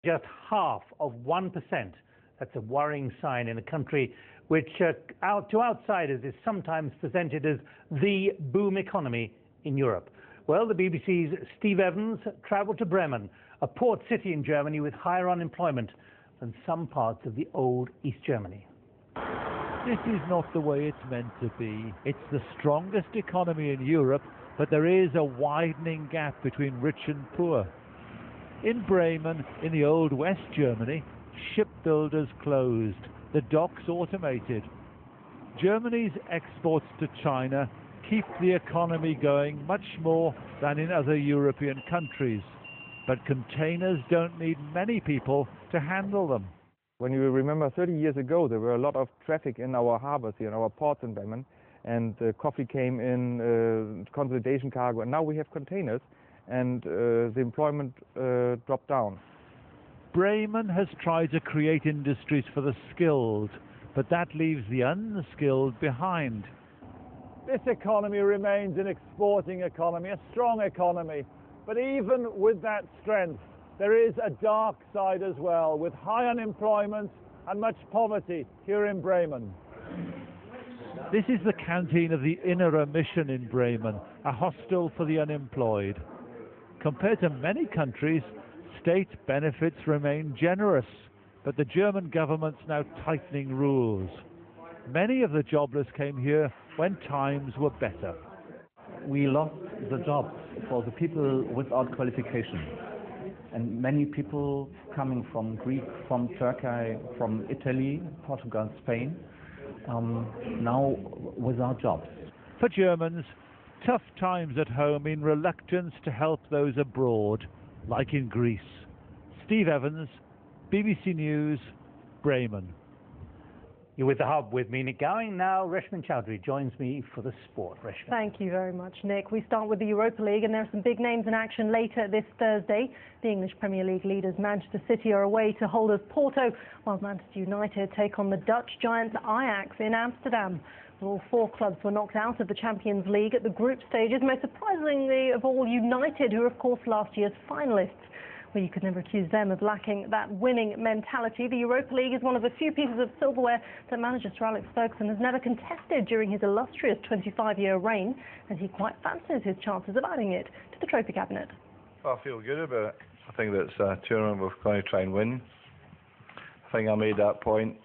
Just half of 1%. That's a worrying sign in a country which, to outsiders, is sometimes presented as the boom economy in Europe. Well, the BBC's Steve Evans travelled to Bremen, a port city in Germany with higher unemployment than some parts of the old East Germany. This is not the way it's meant to be. It's the strongest economy in Europe, but there is a widening gap between rich and poor. In Bremen, in the old West Germany, shipbuilders closed, the docks automated. Germany's exports to China keep the economy going much more than in other European countries. But containers don't need many people to handle them. When you remember 30 years ago, there were a lot of traffic in our harbors here, in our ports in Bremen, and coffee came in, consolidation cargo, and now we have containers, and the employment dropped down. Bremen has tried to create industries for the skilled, but that leaves the unskilled behind. This economy remains an exporting economy, a strong economy, but even with that strength, there is a dark side as well, with high unemployment and much poverty here in Bremen. This is the canteen of the Innere Mission in Bremen, a hostel for the unemployed. Compared to many countries, state benefits remain generous, but the German government's now tightening rules. Many of the jobless came here when times were better. We lost the jobs for the people without qualification. And many people coming from Greece, from Turkey, from Italy, Portugal, Spain, now without jobs. For Germans, tough times at home mean reluctance to help those abroad, like in Greece. Steve Evans, BBC News, Bremen. You're with The Hub with me, Nick Gowing. Now Reshman Chowdhury joins me for the sport. Reshman. Thank you very much, Nick. We start with the Europa League, and there are some big names in action later this Thursday. The English Premier League leaders Manchester City are away to holders Porto, while Manchester United take on the Dutch giants Ajax in Amsterdam. All four clubs were knocked out of the Champions League at the group stages, most surprisingly of all United, who are of course last year's finalists. Well, you could never accuse them of lacking that winning mentality. The Europa League is one of the few pieces of silverware that manager Sir Alex Ferguson has never contested during his illustrious 25-year reign, and he quite fancies his chances of adding it to the trophy cabinet. I feel good about it. I think that's a tournament we're going to try and win. I think I made that point